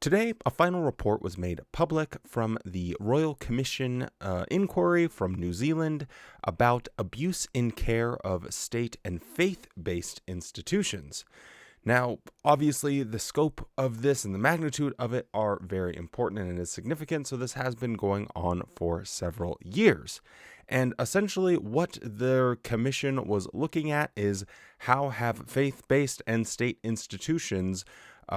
Today, a final report was made public from the Royal Commission inquiry from New Zealand about abuse in care of state and faith-based institutions. Now, obviously, the scope of this and the magnitude of it are very important and it is significant, so this has been going on for several years. And essentially, what the commission was looking at is how have faith-based and state institutions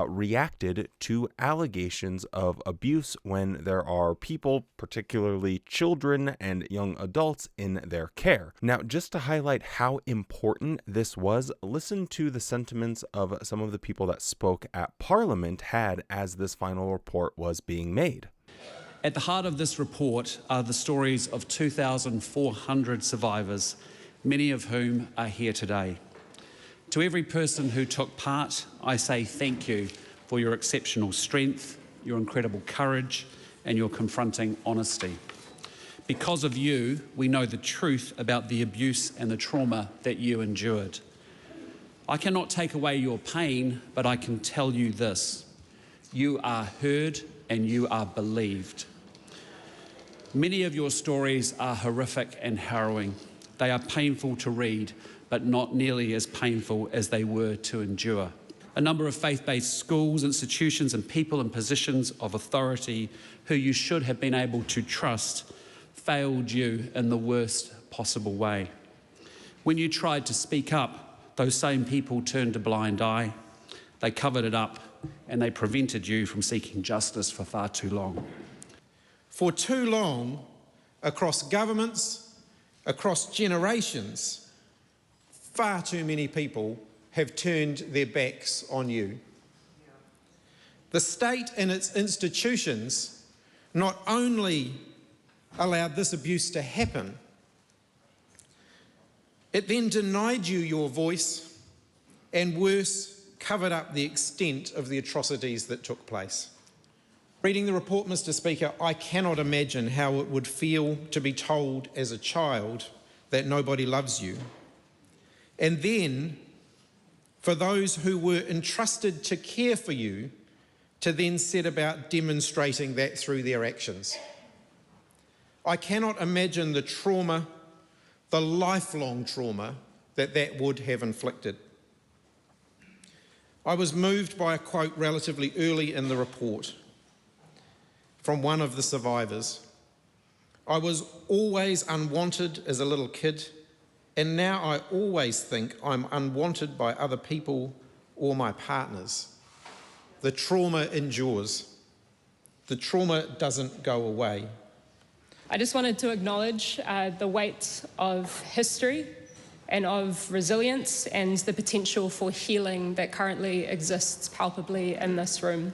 reacted to allegations of abuse when there are people, particularly children and young adults, in their care. Now, just to highlight how important this was, listen to the sentiments of some of the people that spoke at Parliament had as this final report was being made. At the heart of this report are the stories of 2,400 survivors, many of whom are here today. To every person who took part, I say thank you for your exceptional strength, your incredible courage, and your confronting honesty. Because of you, we know the truth about the abuse and the trauma that you endured. I cannot take away your pain, but I can tell you this: you are heard and you are believed. Many of your stories are horrific and harrowing. They are painful to read, but not nearly as painful as they were to endure. A number of faith-based schools, institutions and people in positions of authority who you should have been able to trust failed you in the worst possible way. When you tried to speak up, those same people turned a blind eye, they covered it up, and they prevented you from seeking justice for far too long. For too long, across governments, across generations, far too many people have turned their backs on you. The state and its institutions not only allowed this abuse to happen, it then denied you your voice and, worse, covered up the extent of the atrocities that took place. Reading the report, Mr. Speaker, I cannot imagine how it would feel to be told as a child that nobody loves you. And then, for those who were entrusted to care for you, to then set about demonstrating that through their actions. I cannot imagine the trauma, the lifelong trauma, that would have inflicted. I was moved by a quote relatively early in the report from one of the survivors. I was always unwanted as a little kid, and now I always think I'm unwanted by other people or my partners. The trauma endures. The trauma doesn't go away. I just wanted to acknowledge the weight of history and of resilience and the potential for healing that currently exists palpably in this room.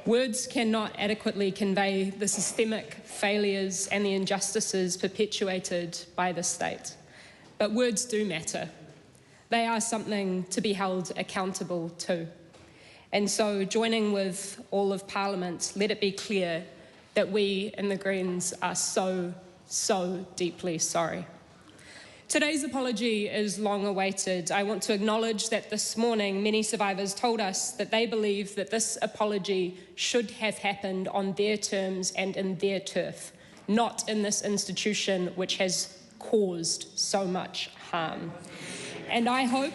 Words cannot adequately convey the systemic failures and the injustices perpetuated by the state. But words do matter. They are something to be held accountable to. And so, joining with all of Parliament, let it be clear that we in the Greens are so deeply sorry. Today's apology is long awaited. I want to acknowledge that this morning many survivors told us that they believe that this apology should have happened on their terms and in their turf, not in this institution which has caused so much harm. And I hope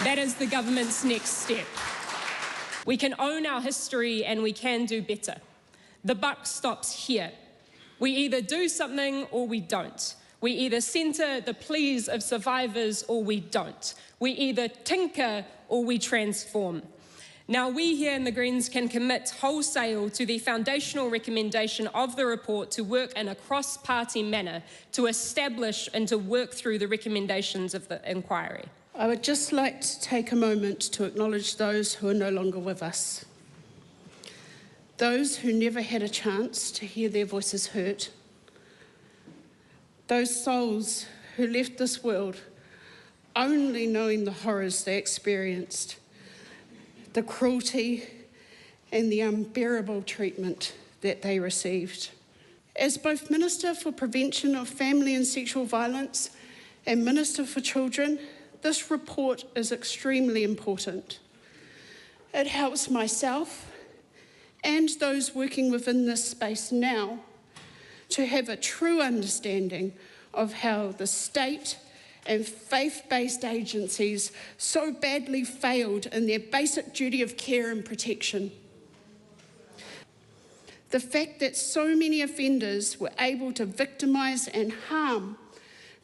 that is the government's next step. We can own our history and we can do better. The buck stops here. We either do something or we don't. We either centre the pleas of survivors or we don't. We either tinker or we transform. Now, we here in the Greens can commit wholesale to the foundational recommendation of the report to work in a cross-party manner to establish and to work through the recommendations of the inquiry. I would just like to take a moment to acknowledge those who are no longer with us. Those who never had a chance to hear their voices heard. Those souls who left this world only knowing the horrors they experienced, the cruelty and the unbearable treatment that they received. As both Minister for Prevention of Family and Sexual Violence and Minister for Children, this report is extremely important. It helps myself and those working within this space now to have a true understanding of how the state and faith-based agencies so badly failed in their basic duty of care and protection. The fact that so many offenders were able to victimise and harm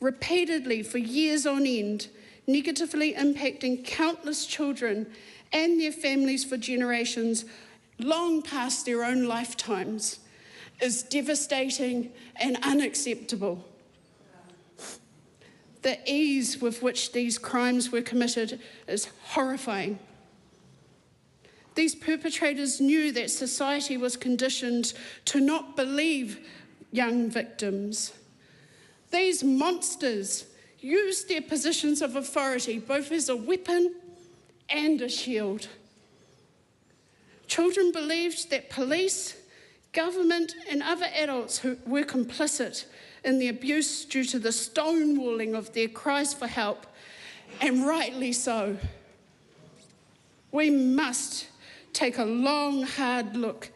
repeatedly for years on end, negatively impacting countless children and their families for generations long past their own lifetimes, is devastating and unacceptable. The ease with which these crimes were committed is horrifying. These perpetrators knew that society was conditioned to not believe young victims. These monsters used their positions of authority both as a weapon and a shield. Children believed that police, government, and other adults who were complicit in the abuse due to the stonewalling of their cries for help, and rightly so. We must take a long, hard look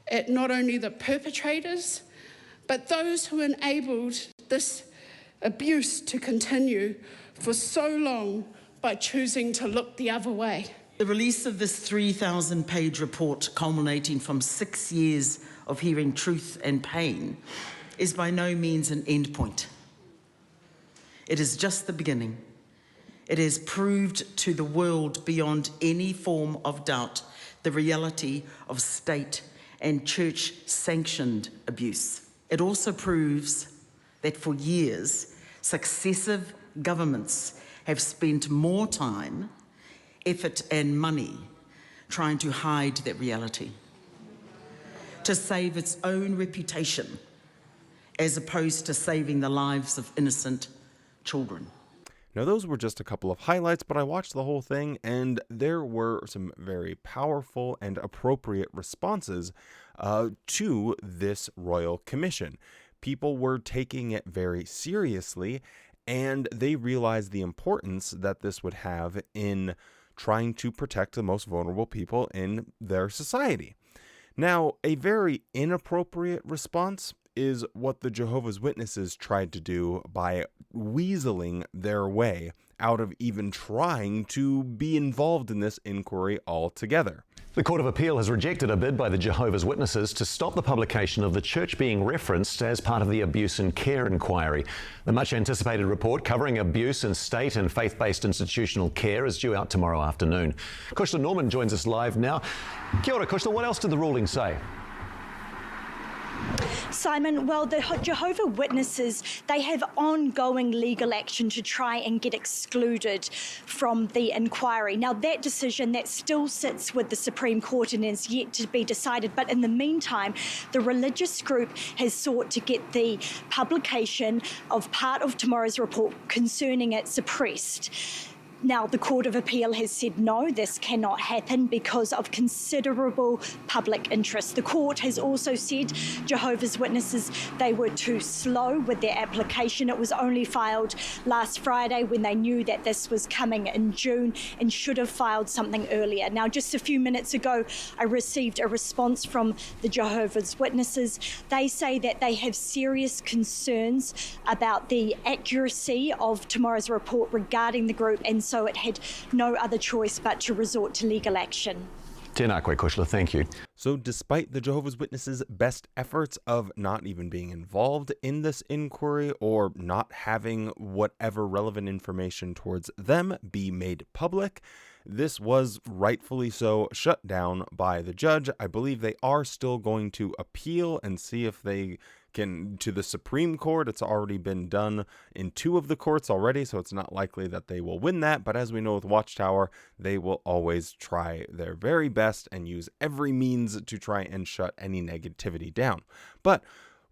at not only the perpetrators, but those who enabled this abuse to continue for so long by choosing to look the other way. The release of this 3,000-page report, culminating from 6 years of hearing truth and pain, is by no means an end point. It is just the beginning. It has proved to the world beyond any form of doubt the reality of state and church-sanctioned abuse. It also proves that for years, successive governments have spent more time, effort and money trying to hide that reality, to save its own reputation, as opposed to saving the lives of innocent children. Now, those were just a couple of highlights, but I watched the whole thing, and there were some very powerful and appropriate responses to this Royal Commission. People were taking it very seriously, and they realized the importance that this would have in trying to protect the most vulnerable people in their society. Now, a very inappropriate response is what the Jehovah's Witnesses tried to do by weaseling their way out of even trying to be involved in this inquiry altogether. The Court of Appeal has rejected a bid by the Jehovah's Witnesses to stop the publication of the church being referenced as part of the Abuse and Care inquiry. The much-anticipated report covering abuse in state and faith-based institutional care is due out tomorrow afternoon. Kushla Norman joins us live now. Kia ora, Kushla. What else did the ruling say? Simon, well, the Jehovah Witnesses, they have ongoing legal action to try and get excluded from the inquiry. Now, that decision, that still sits with the Supreme Court and is yet to be decided. But in the meantime, the religious group has sought to get the publication of part of tomorrow's report concerning it suppressed. Now, the Court of Appeal has said no, this cannot happen because of considerable public interest. The court has also said Jehovah's Witnesses, they were too slow with their application. It was only filed last Friday when they knew that this was coming in June and should have filed something earlier. Now, just a few minutes ago, I received a response from the Jehovah's Witnesses. They say that they have serious concerns about the accuracy of tomorrow's report regarding the group, and so it had no other choice but to resort to legal action. Tēnā koe, Kushla. Thank you. So despite the Jehovah's Witnesses' best efforts of not even being involved in this inquiry or not having whatever relevant information towards them be made public, this was rightfully so shut down by the judge. I believe they are still going to appeal and see if they can to the Supreme Court. It's already been done in 2 of the courts already, so it's not likely that they will win that. But as we know with Watchtower, they will always try their very best and use every means to try and shut any negativity down. But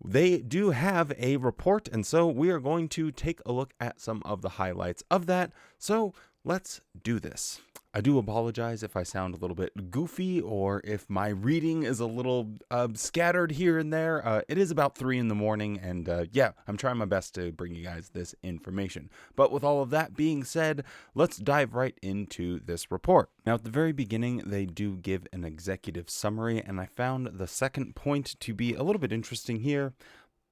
they do have a report, and so we are going to take a look at some of the highlights of that. So let's do this. I do apologize if I sound a little bit goofy or if my reading is a little scattered here and there. It is about 3 in the morning, and yeah, I'm trying my best to bring you guys this information. But with all of that being said, let's dive right into this report. Now, at the very beginning, they do give an executive summary, and I found the second point to be a little bit interesting here.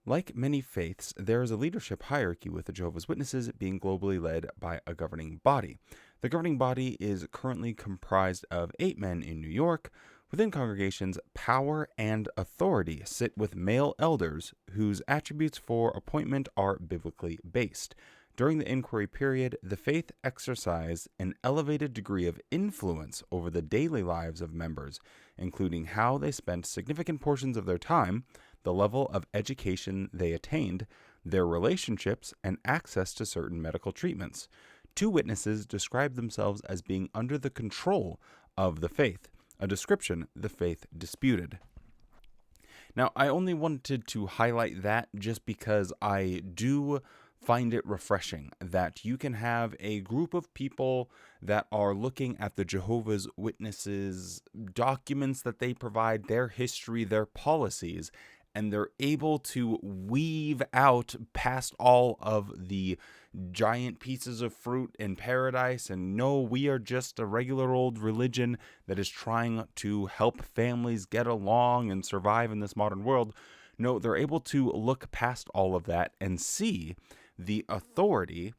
Like many faiths, there is a leadership hierarchy, with the Jehovah's Witnesses being globally led by a governing body. The governing body is currently comprised of 8 men in New York. Within congregations, power and authority sit with male elders whose attributes for appointment are biblically based. During the inquiry period, the faith exercised an elevated degree of influence over the daily lives of members, including how they spent significant portions of their time, the level of education they attained, their relationships, and access to certain medical treatments. 2 witnesses described themselves as being under the control of the faith, a description the faith disputed. Now, I only wanted to highlight that just because I do find it refreshing that you can have a group of people that are looking at the Jehovah's Witnesses documents that they provide, their history, their policies, and they're able to weave out past all of the giant pieces of fruit in paradise and no, we are just a regular old religion that is trying to help families get along and survive in this modern world. No, they're able to look past all of that and see the authority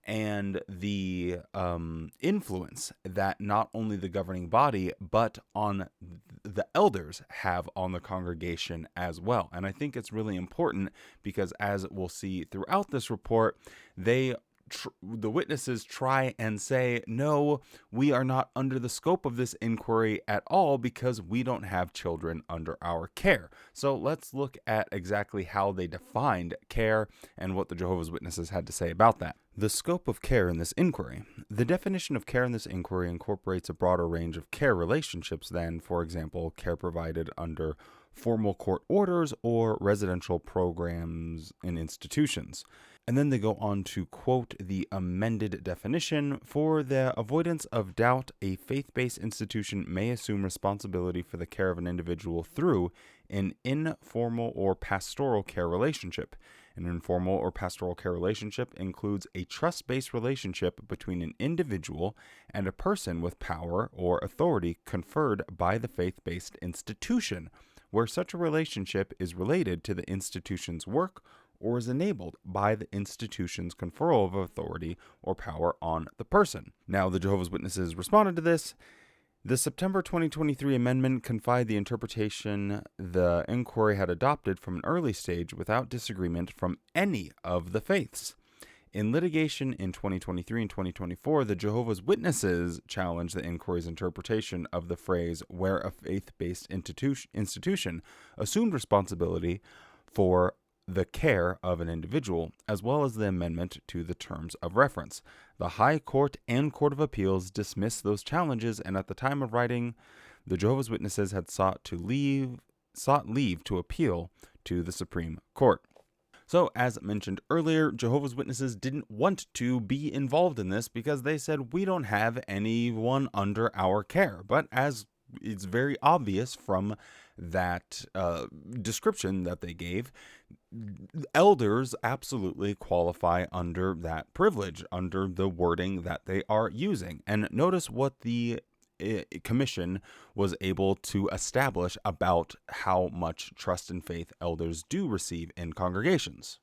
and the influence that not only the governing body, but on the elders have on the congregation as well. And I think it's really important because, as we'll see throughout this report, the witnesses try and say, no, we are not under the scope of this inquiry at all because we don't have children under our care. So let's look at exactly how they defined care and what the Jehovah's Witnesses had to say about that. The scope of care in this inquiry. The definition of care in this inquiry incorporates a broader range of care relationships than, for example, care provided under formal court orders or residential programs in institutions. And then they go on to quote the amended definition: for the avoidance of doubt, a faith-based institution may assume responsibility for the care of an individual through an informal or pastoral care relationship. An informal or pastoral care relationship includes a trust-based relationship between an individual and a person with power or authority conferred by the faith-based institution, where such a relationship is related to the institution's work or is enabled by the institution's conferral of authority or power on the person. Now, the Jehovah's Witnesses responded to this. The September 2023 amendment confined the interpretation the inquiry had adopted from an early stage without disagreement from any of the faiths. In litigation in 2023 and 2024, the Jehovah's Witnesses challenged the inquiry's interpretation of the phrase where a faith-based institution assumed responsibility for the care of an individual, as well as the amendment to the terms of reference. The High Court and Court of Appeals dismissed those challenges, and at the time of writing, the Jehovah's Witnesses had sought leave to appeal to the Supreme Court. So, as mentioned earlier, Jehovah's Witnesses didn't want to be involved in this because they said, we don't have anyone under our care. But as it's very obvious from that description that they gave, elders absolutely qualify under that privilege, under the wording that they are using. And notice what the Commission was able to establish about how much trust and faith elders do receive in congregations.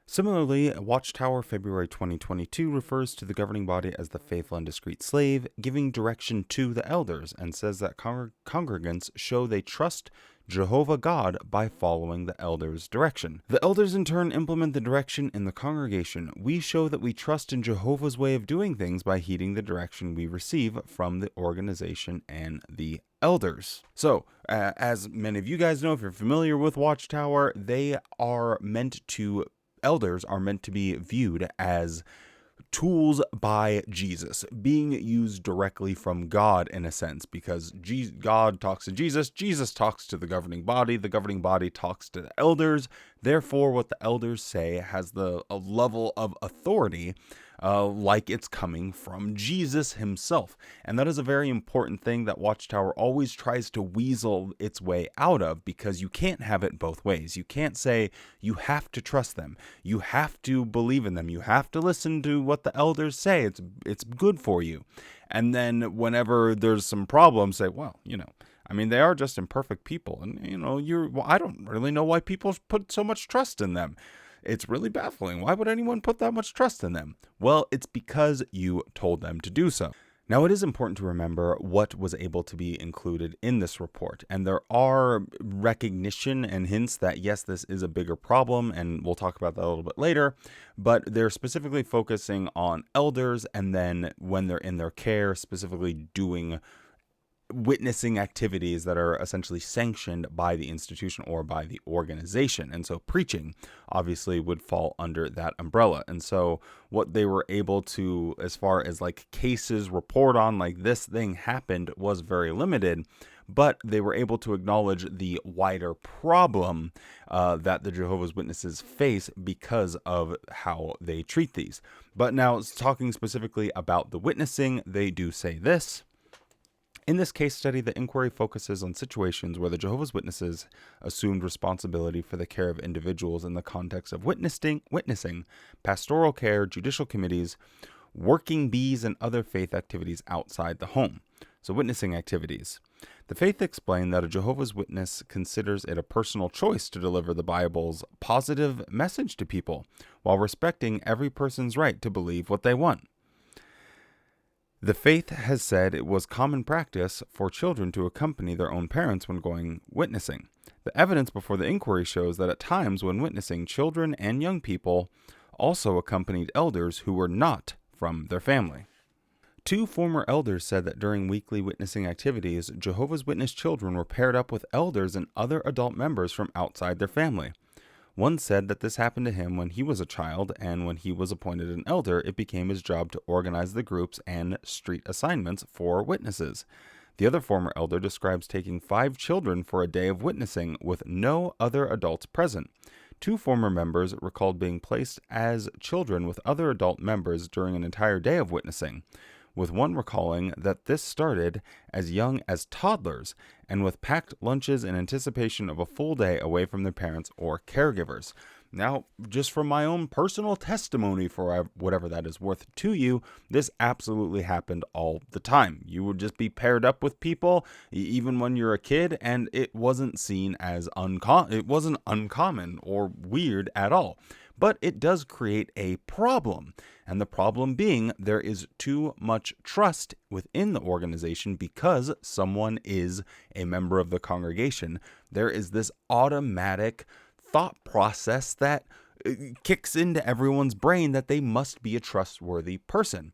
Similarly, Watchtower, February 2022, refers to the governing body as the faithful and discreet slave, giving direction to the elders, and says that congregants show they trust Jehovah God by following the elders' direction. The elders in turn implement the direction in the congregation. We show that we trust in Jehovah's way of doing things by heeding the direction we receive from the organization and the elders. So, as many of you guys know, if you're familiar with Watchtower, elders are meant to be viewed as tools by Jesus, being used directly from God in a sense, because God talks to Jesus, Jesus talks to the governing body talks to the elders. Therefore, what the elders say has a level of authority like it's coming from Jesus himself. And that is a very important thing that Watchtower always tries to weasel its way out of, because you can't have it both ways. You can't say you have to trust them, you have to believe in them, you have to listen to what the elders say, it's good for you. And then whenever there's some problems, say, well, I mean, they are just imperfect people. And, I don't really know why people put so much trust in them. It's really baffling. Why would anyone put that much trust in them? Well, it's because you told them to do so. Now, it is important to remember what was able to be included in this report. And there are recognition and hints that, yes, this is a bigger problem, and we'll talk about that a little bit later. But they're specifically focusing on elders, and then when they're in their care, specifically doing witnessing activities that are essentially sanctioned by the institution or by the organization. And so preaching obviously would fall under that umbrella. And so what they were able to, as far as like cases report on, like this thing happened, was very limited. But they were able to acknowledge the wider problem that the Jehovah's Witnesses face because of how they treat these. But now, talking specifically about the witnessing, they do say this. In this case study, the inquiry focuses on situations where the Jehovah's Witnesses assumed responsibility for the care of individuals in the context of witnessing, pastoral care, judicial committees, working bees, and other faith activities outside the home. So witnessing activities. The faith explained that a Jehovah's Witness considers it a personal choice to deliver the Bible's positive message to people, while respecting every person's right to believe what they want. The faith has said it was common practice for children to accompany their own parents when going witnessing. The evidence before the inquiry shows that at times when witnessing, children and young people also accompanied elders who were not from their family. 2 former elders said that during weekly witnessing activities, Jehovah's Witness children were paired up with elders and other adult members from outside their family. One said that this happened to him when he was a child, and when he was appointed an elder, it became his job to organize the groups and street assignments for witnesses. The other former elder describes taking 5 children for a day of witnessing with no other adults present. 2 former members recalled being placed as children with other adult members during an entire day of witnessing, with one recalling that this started as young as toddlers and with packed lunches in anticipation of a full day away from their parents or caregivers. Now, just from my own personal testimony, for whatever that is worth to you, this absolutely happened all the time. You would just be paired up with people, even when you're a kid, and it wasn't seen as uncommon or weird at all. But it does create a problem. And the problem being there is too much trust within the organization because someone is a member of the congregation. There is this automatic thought process that kicks into everyone's brain that they must be a trustworthy person,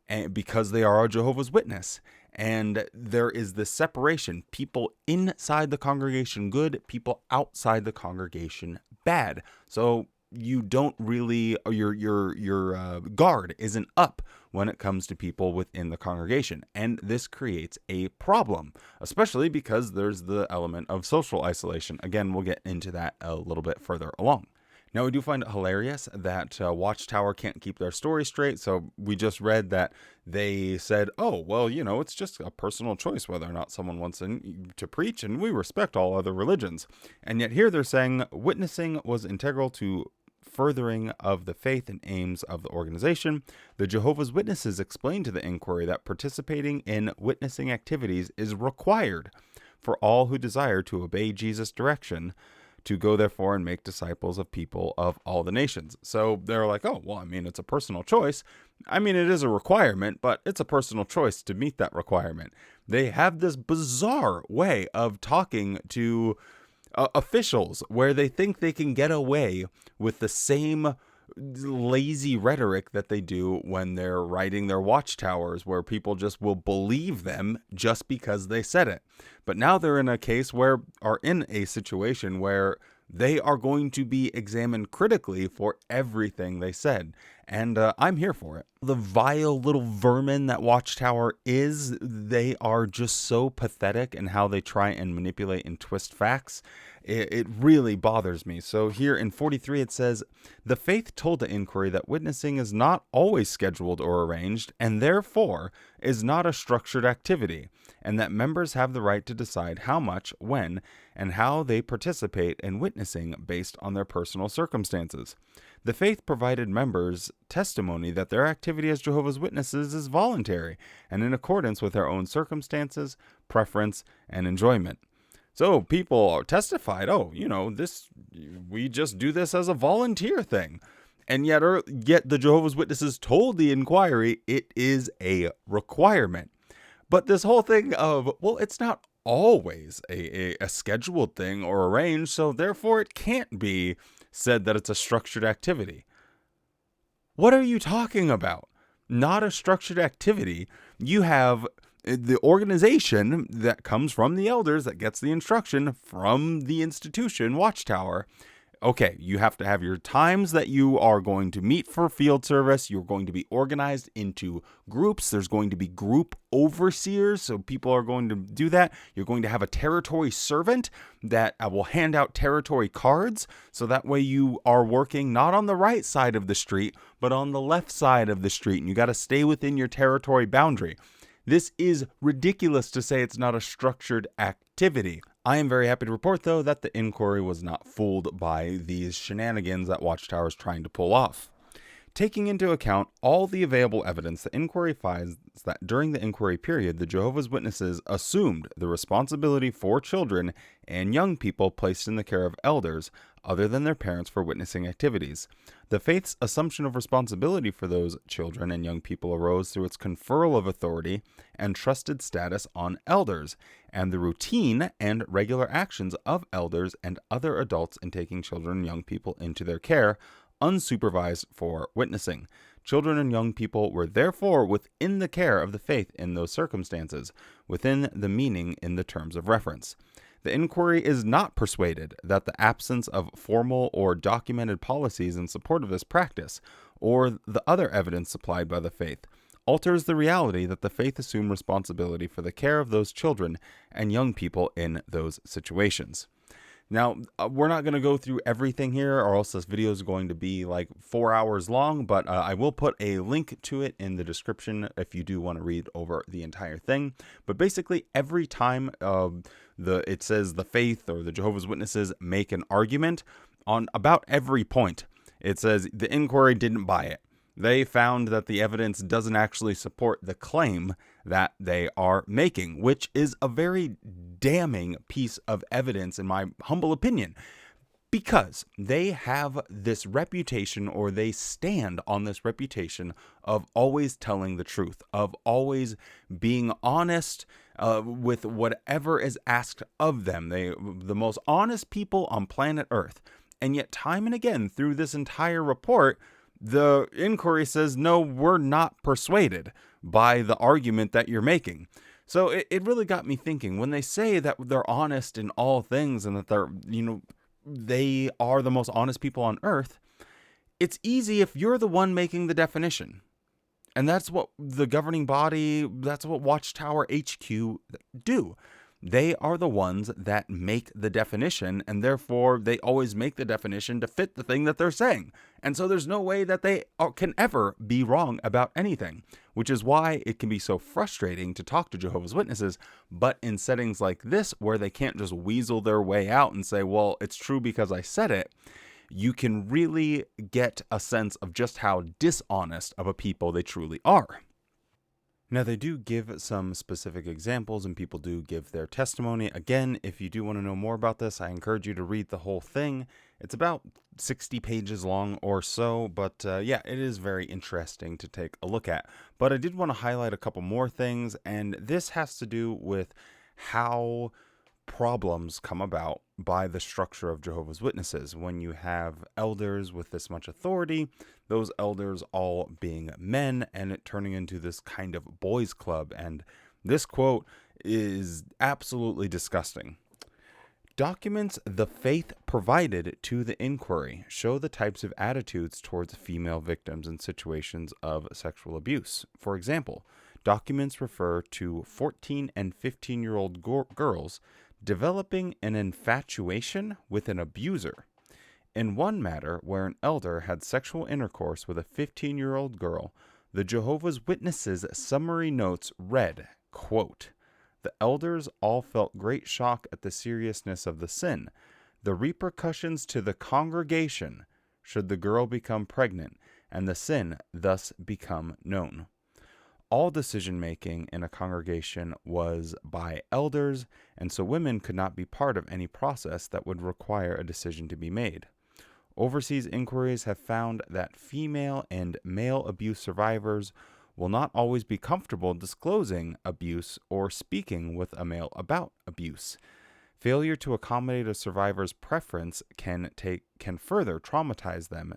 and because they are a Jehovah's Witness. And there is this separation. People inside the congregation good, people outside the congregation bad. So you don't really, your guard isn't up when it comes to people within the congregation. And this creates a problem, especially because there's the element of social isolation. Again, we'll get into that a little bit further along. Now, we do find it hilarious that Watchtower can't keep their story straight. So we just read that they said, oh, well, it's just a personal choice whether or not someone wants to preach, and we respect all other religions. And yet here they're saying witnessing was integral to furthering of the faith and aims of the organization. The Jehovah's Witnesses explained to the inquiry that participating in witnessing activities is required for all who desire to obey Jesus' direction to go therefore and make disciples of people of all the nations. So they're like, oh, well, it's a personal choice. It is a requirement, but it's a personal choice to meet that requirement. They have this bizarre way of talking to officials where they think they can get away with the same lazy rhetoric that they do when they're writing their watchtowers, where people just will believe them just because they said it. But now they're in a situation where they are going to be examined critically for everything they said. and I'm here for it. The vile little vermin that Watchtower is, they are just so pathetic in how they try and manipulate and twist facts. It really bothers me. So here in 43 it says, "The Faith told the inquiry that witnessing is not always scheduled or arranged, and therefore is not a structured activity, and that members have the right to decide how much, when, and how they participate in witnessing based on their personal circumstances. The Faith provided members testimony that their activity as Jehovah's Witnesses is voluntary and in accordance with their own circumstances, preference, and enjoyment." So people testified, we just do this as a volunteer thing. And yet the Jehovah's Witnesses told the inquiry it is a requirement. But this whole thing of, it's not always a scheduled thing or arranged, so therefore it can't be said that it's a structured activity. What are you talking about? Not a structured activity. You have the organization that comes from the elders that gets the instruction from the institution, Watchtower. Okay, you have to have your times that you are going to meet for field service. You're going to be organized into groups. There's going to be group overseers, so people are going to do that. You're going to have a territory servant that will hand out territory cards, so that way you are working not on the right side of the street, but on the left side of the street, and you got to stay within your territory boundary. This is ridiculous to say it's not a structured activity. I am very happy to report, though, that the inquiry was not fooled by these shenanigans that Watchtower is trying to pull off. Taking into account all the available evidence, the inquiry finds that during the inquiry period, the Jehovah's Witnesses assumed the responsibility for children and young people placed in the care of elders other than their parents for witnessing activities. The Faith's assumption of responsibility for those children and young people arose through its conferral of authority and trusted status on elders, and the routine and regular actions of elders and other adults in taking children and young people into their care, unsupervised for witnessing. Children and young people were therefore within the care of the Faith in those circumstances, within the meaning in the terms of reference. The inquiry is not persuaded that the absence of formal or documented policies in support of this practice, or the other evidence supplied by the Faith, alters the reality that the Faith assumed responsibility for the care of those children and young people in those situations. Now, we're not going to go through everything here, or else this video is going to be like 4 hours long, but I will put a link to it in the description if you do want to read over the entire thing. But basically, every time it says the Faith or the Jehovah's Witnesses make an argument on about every point, it says the inquiry didn't buy it. They found that the evidence doesn't actually support the claim that they are making, which is a very damning piece of evidence, in my humble opinion, because they have this reputation, or they stand on this reputation of always telling the truth, of always being honest with whatever is asked of them. They the most honest people on planet Earth. And yet time and again through this entire report, the inquiry says, no, we're not persuaded by the argument that you're making. So it really got me thinking, when they say that they're honest in all things and that they are the most honest people on earth, it's easy if you're the one making the definition. And that's what the governing body, that's what Watchtower HQ do. They are the ones that make the definition, and therefore they always make the definition to fit the thing that they're saying. And so there's no way that they can ever be wrong about anything, which is why it can be so frustrating to talk to Jehovah's Witnesses, but in settings like this, where they can't just weasel their way out and say, well, it's true because I said it, you can really get a sense of just how dishonest of a people they truly are. Now, they do give some specific examples, and people do give their testimony. Again, if you do want to know more about this, I encourage you to read the whole thing. It's about 60 pages long or so, but yeah, it is very interesting to take a look at. But I did want to highlight a couple more things, and this has to do with how problems come about by the structure of Jehovah's Witnesses. When you have elders with this much authority, those elders all being men, and it turning into this kind of boys club. And this quote is absolutely disgusting. Documents the faith provided to the inquiry show the types of attitudes towards female victims in situations of sexual abuse. For example, documents refer to 14 and 15-year-old girls developing an infatuation with an abuser. In one matter where an elder had sexual intercourse with a 15-year-old girl, the Jehovah's Witnesses' summary notes read, quote, "The elders all felt great shock at the seriousness of the sin, the repercussions to the congregation should the girl become pregnant, and the sin thus become known." All decision-making in a congregation was by elders, and so women could not be part of any process that would require a decision to be made. Overseas inquiries have found that female and male abuse survivors will not always be comfortable disclosing abuse or speaking with a male about abuse. Failure to accommodate a survivor's preference can further traumatize them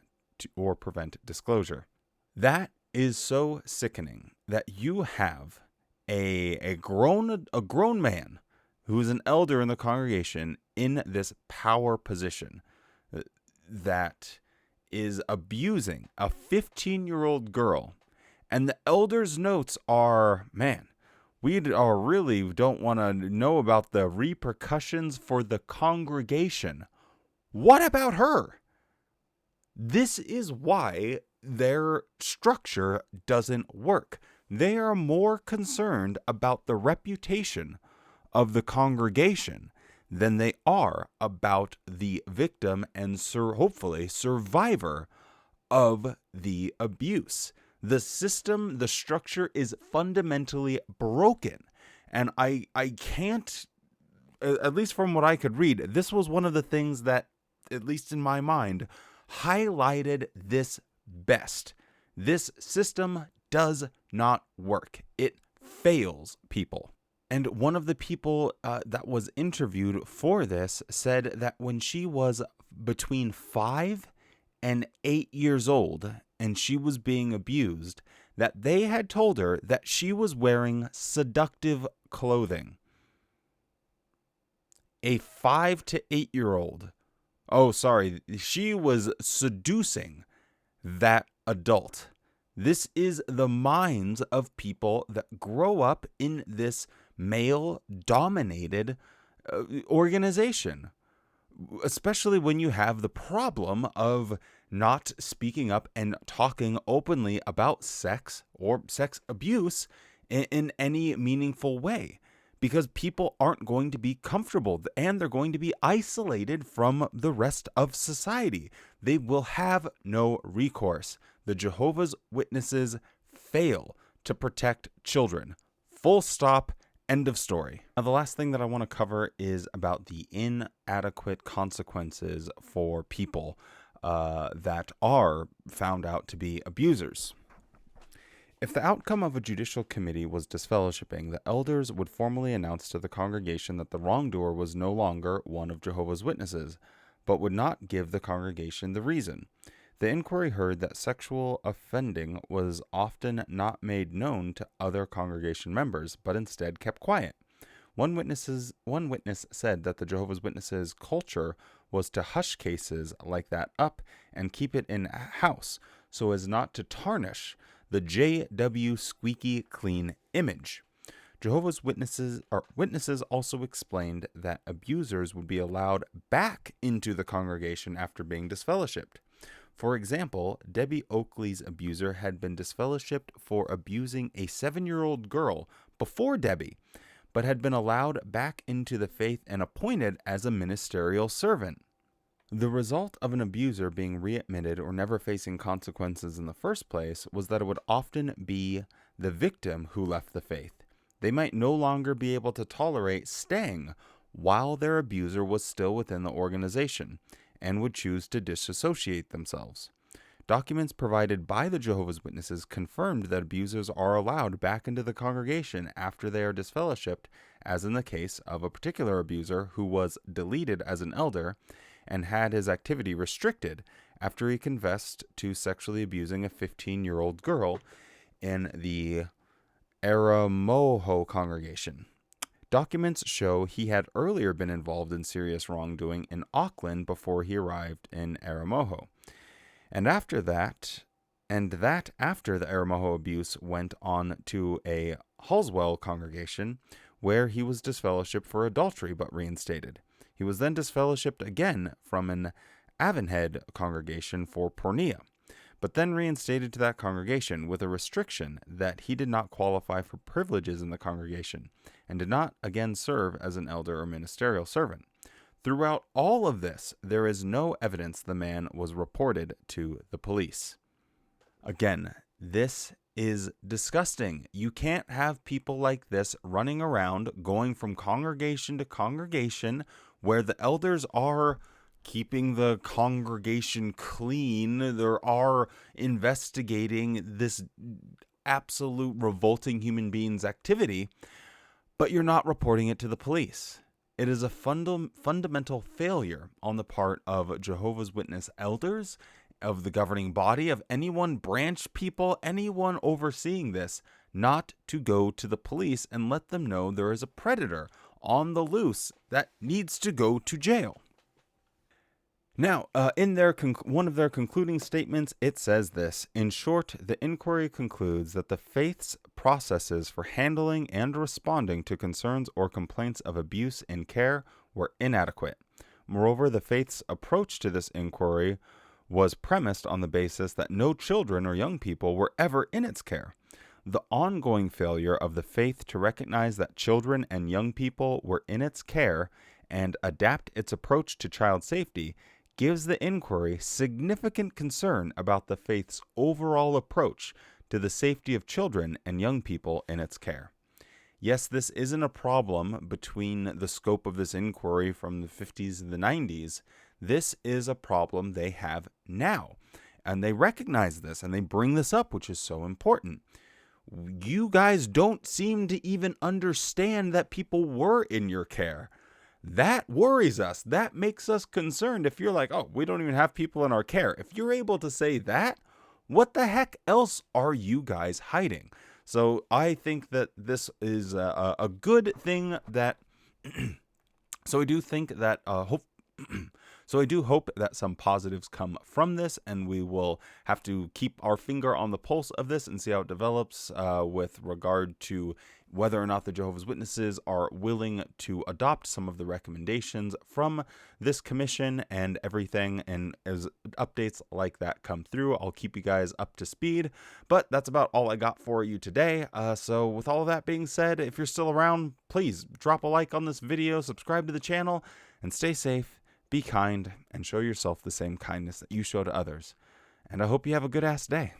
or prevent disclosure. That is so sickening that you have a grown man who is an elder in the congregation in this power position that is abusing a 15-year-old girl. And the elder's notes are, man, we really don't want to know about the repercussions for the congregation. What about her? This is why their structure doesn't work. They are more concerned about the reputation of the congregation than they are about the victim and hopefully survivor of the abuse. The system, the structure is fundamentally broken. And I can't, at least from what I could read, this was one of the things that, at least in my mind, highlighted this best. This system does not work. It fails people. And one of the people that was interviewed for this said that when she was between 5 and 8 years old and she was being abused, that they had told her that she was wearing seductive clothing. A 5 to 8-year-old. She was seducing that adult. This is the minds of people that grow up in this male-dominated organization, especially when you have the problem of not speaking up and talking openly about sex or sex abuse in any meaningful way, because people aren't going to be comfortable and they're going to be isolated from the rest of society. They will have no recourse. The Jehovah's Witnesses fail to protect children. Full stop. End of story. Now, the last thing that I want to cover is about the inadequate consequences for people that are found out to be abusers. If the outcome of a judicial committee was disfellowshipping, the elders would formally announce to the congregation that the wrongdoer was no longer one of Jehovah's Witnesses, but would not give the congregation the reason. The inquiry heard that sexual offending was often not made known to other congregation members, but instead kept quiet. One witness said that the Jehovah's Witnesses' culture was to hush cases like that up and keep it in-house so as not to tarnish the JW squeaky clean image. Jehovah's Witnesses also explained that abusers would be allowed back into the congregation after being disfellowshipped. For example, Debbie Oakley's abuser had been disfellowshipped for abusing a 7-year-old girl before Debbie, but had been allowed back into the faith and appointed as a ministerial servant. The result of an abuser being readmitted or never facing consequences in the first place was that it would often be the victim who left the faith. They might no longer be able to tolerate staying while their abuser was still within the organization, and would choose to disassociate themselves. Documents provided by the Jehovah's Witnesses confirmed that abusers are allowed back into the congregation after they are disfellowshipped, as in the case of a particular abuser who was deleted as an elder and had his activity restricted after he confessed to sexually abusing a 15-year-old girl in the Aramoho congregation. Documents show he had earlier been involved in serious wrongdoing in Auckland before he arrived in Aramoho. And after that after the Aramoho abuse went on to a Halswell congregation where he was disfellowshipped for adultery but reinstated. He was then disfellowshipped again from an Avonhead congregation for porneia, but then reinstated to that congregation with a restriction that he did not qualify for privileges in the congregation and did not again serve as an elder or ministerial servant. Throughout all of this, there is no evidence the man was reported to the police. Again, this is disgusting. You can't have people like this running around, going from congregation to congregation, where the elders are keeping the congregation clean. They are investigating this absolute revolting human being's activity, but you're not reporting it to the police. It is a fundamental failure on the part of Jehovah's Witness elders, of the governing body, of anyone, branch people, anyone overseeing this, not to go to the police and let them know there is a predator on the loose that needs to go to jail. Now, in one of their concluding statements, it says this: in short, the inquiry concludes that the faith's processes for handling and responding to concerns or complaints of abuse in care were inadequate. Moreover, the faith's approach to this inquiry was premised on the basis that no children or young people were ever in its care. The ongoing failure of the faith to recognize that children and young people were in its care and adapt its approach to child safety gives the inquiry significant concern about the faith's overall approach to the safety of children and young people in its care. Yes, this isn't a problem between the scope of this inquiry from the 50s and the 90s. This is a problem they have now, and they recognize this, and they bring this up, which is so important. You guys don't seem to even understand that people were in your care. That worries us. That makes us concerned. If you're like, oh, we don't even have people in our care. If you're able to say that, what the heck else are you guys hiding? So I think that this is a good thing that, so I do think that, So I do hope that some positives come from this, and we will have to keep our finger on the pulse of this and see how it develops with regard to whether or not the Jehovah's Witnesses are willing to adopt some of the recommendations from this commission and everything. And as updates like that come through, I'll keep you guys up to speed. But that's about all I got for you today. So with all of that being said, if you're still around, please drop a like on this video, subscribe to the channel, and stay safe. Be kind, and show yourself the same kindness that you show to others. And I hope you have a good-ass day.